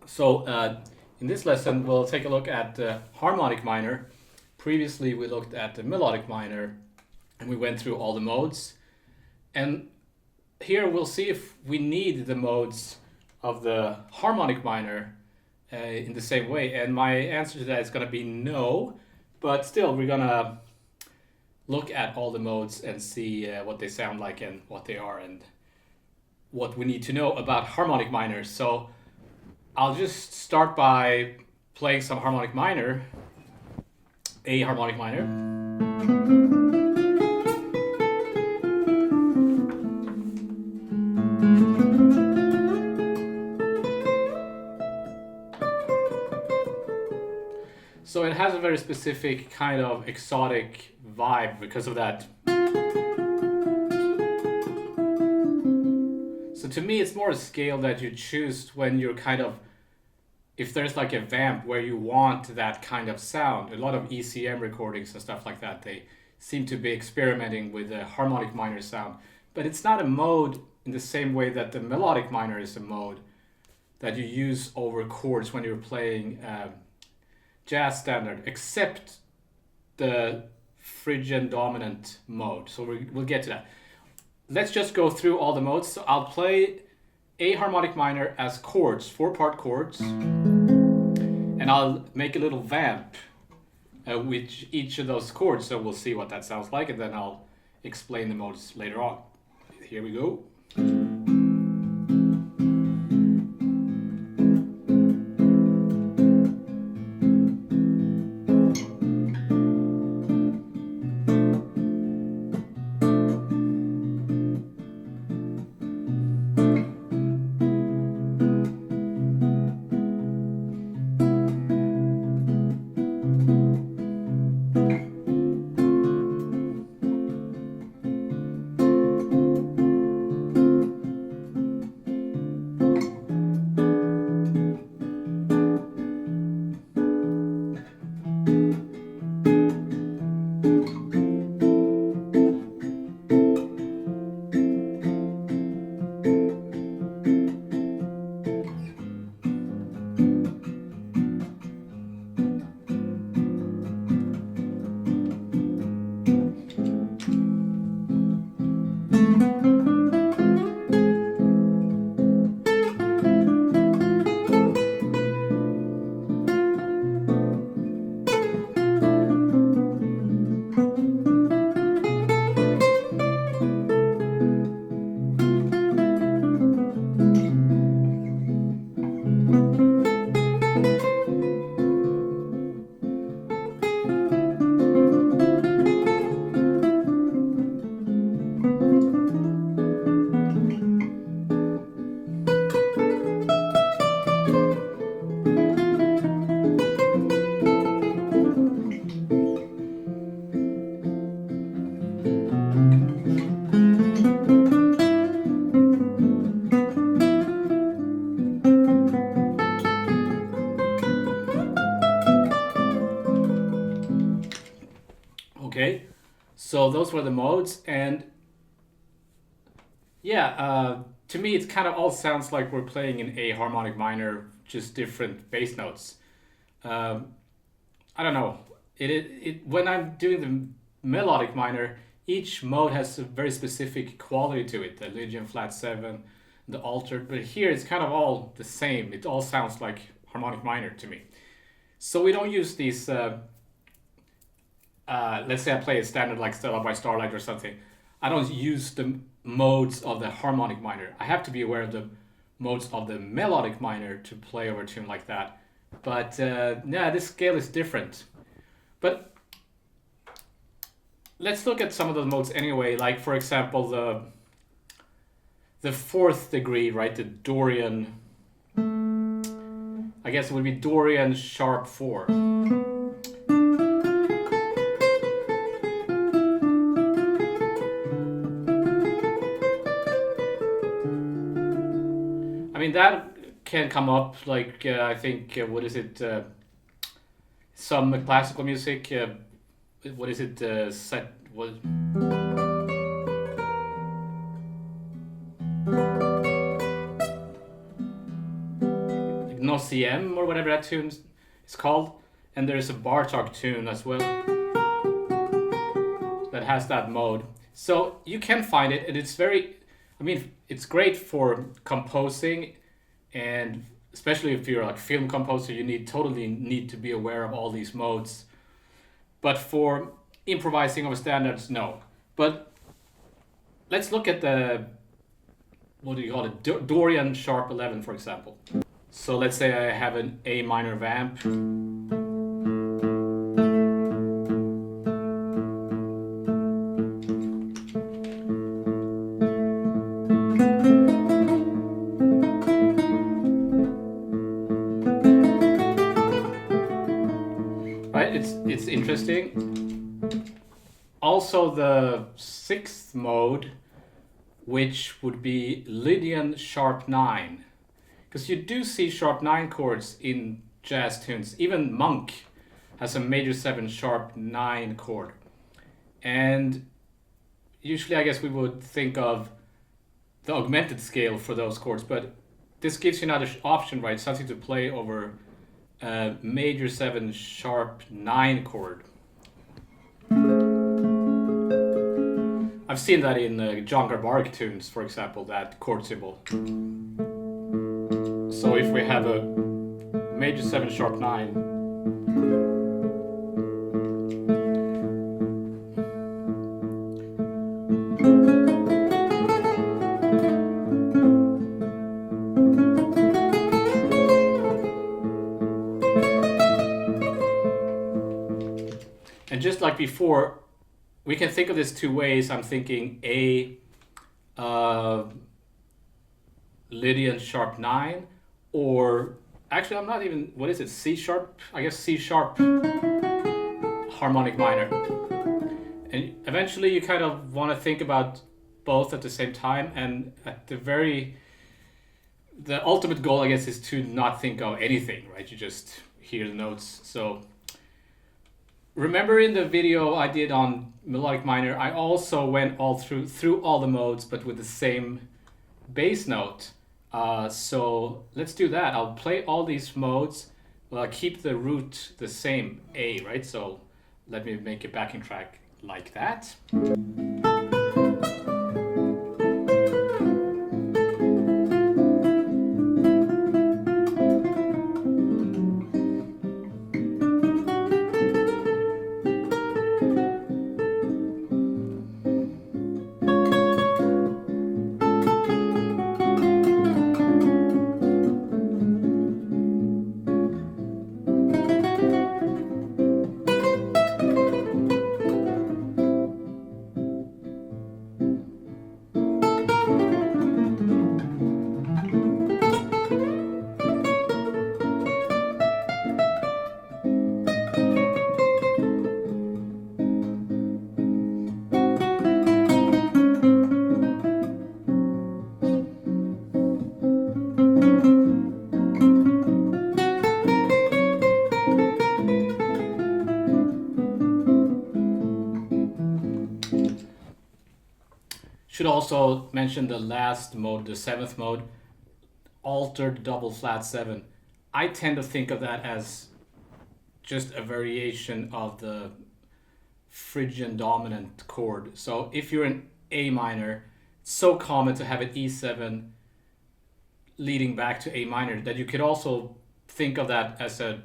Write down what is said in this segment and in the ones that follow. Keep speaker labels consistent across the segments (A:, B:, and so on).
A: So in this lesson, we'll take a look at the harmonic minor. Previously, we looked at the melodic minor, and we went through all the modes. And here we'll see if we need the modes of the harmonic minor in the same way. And my answer to that is going to be no, but still, we're going to look at all the modes and see what they sound like and what they are and what we need to know about harmonic minors. So I'll just start by playing some harmonic minor, A harmonic minor. So it has a very specific kind of exotic vibe because of that. So to me, it's more a scale that you choose when you're kind of, if there's like a vamp where you want that kind of sound. A lot of ECM recordings and stuff like that, they seem to be experimenting with a harmonic minor sound. But it's not a mode in the same way that the melodic minor is a mode that you use over chords when you're playing jazz standard, except the Phrygian dominant mode. So we'll get to that. Let's just go through all the modes. So I'll play A harmonic minor as chords, 4-part chords, and I'll make a little vamp with each of those chords, so we'll see what that sounds like, and then I'll explain the modes later on. Here we go. Okay, so those were the modes, and yeah, to me it kind of all sounds like we're playing in A harmonic minor, just different bass notes. Um, I don't know. When I'm doing the melodic minor, each mode has a very specific quality to it. The Lydian flat 7, the altered, but here it's kind of all the same. It all sounds like harmonic minor to me. So we don't use these. Let's say I play a standard like Stella by Starlight or something. I don't use the modes of the harmonic minor. I have to be aware of the modes of the melodic minor to play over a tune like that. But yeah, this scale is different. But let's look at some of the modes anyway. Like for example, the fourth degree, right? The Dorian. I guess it would be Dorian sharp 4. I mean, that can come up like, I think, what is it? Some classical music. What is it? Set. What? No CM or whatever that tune is called, and there's a Bartok tune as well that has that mode. So you can find it, and it's very, I mean, it's great for composing, and especially if you're like film composer, you totally need to be aware of all these modes. But for improvising over standards, no. But let's look at the, what do you call it, Dorian sharp 11, for example. So let's say I have an A minor vamp. Right, it's interesting. Also the sixth mode, which would be Lydian sharp 9. Because you do see sharp 9 chords in jazz tunes. Even Monk has a major 7 sharp 9 chord. And usually I guess we would think of the augmented scale for those chords, but this gives you another option, right? Something to play over a major 7 sharp 9 chord. I've seen that in John Garbarek tunes, for example, that chord symbol. So if we have a major 7 sharp 9, and just like before, we can think of this two ways. I'm thinking A, Lydian sharp 9, or actually I'm not even, what is it, C sharp? I guess C sharp harmonic minor. And eventually you kind of want to think about both at the same time, and at the ultimate goal, I guess, is to not think of anything, right? You just hear the notes. So remember in the video I did on melodic minor, I also went all through all the modes, but with the same bass note. So let's do that. I'll play all these modes. Well, I'll keep the root the same, A, right? So let me make a backing track like that. Should also mention the last mode, the seventh mode, altered double flat 7. I tend to think of that as just a variation of the Phrygian dominant chord. So if you're in A minor, it's so common to have an E7 leading back to A minor that you could also think of that as a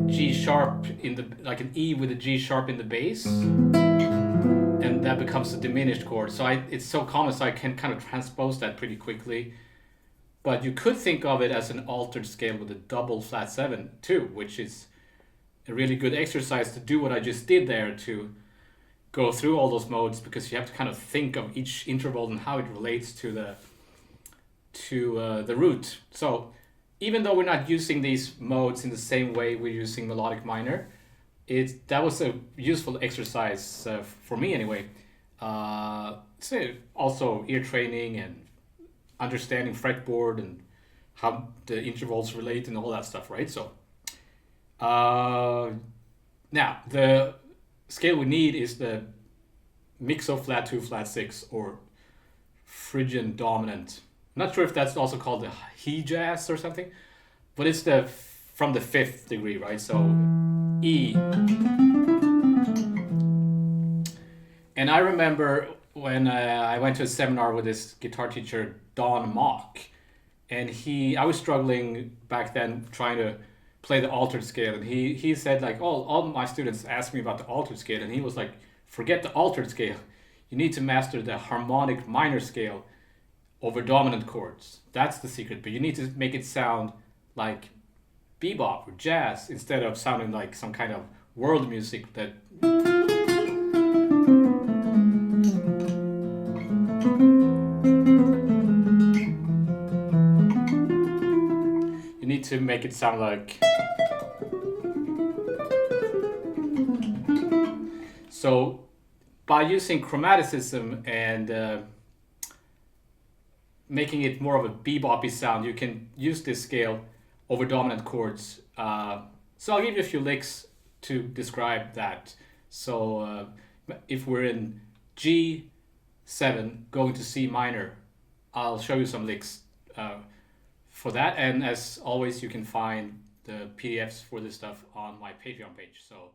A: G sharp in the, like an E with a G sharp in the bass, and that becomes a diminished chord. So it's so common, so I can kind of transpose that pretty quickly. But you could think of it as an altered scale with a double flat 7 too, which is a really good exercise to do what I just did there, to go through all those modes, because you have to kind of think of each interval and how it relates to the root. So even though we're not using these modes in the same way we're using melodic minor, that was a useful exercise for me anyway. So also ear training and understanding fretboard and how the intervals relate and all that stuff, right? So now the scale we need is the Mixo flat 2 flat 6, or Phrygian dominant not sure if that's also called the he jazz or something, but it's the from the fifth degree, right? So E. And I remember when I went to a seminar with this guitar teacher, Don Mock, and I was struggling back then trying to play the altered scale, and he said like, all my students asked me about the altered scale, and he was like, forget the altered scale, you need to master the harmonic minor scale over dominant chords. That's the secret, but you need to make it sound like bebop or jazz instead of sounding like some kind of world music that you need to make it sound like. So by using chromaticism and making it more of a beboppy sound, you can use this scale over dominant chords. So I'll give you a few licks to describe that. So if we're in G7 going to C minor, I'll show you some licks for that. And as always, you can find the PDFs for this stuff on my Patreon page. So.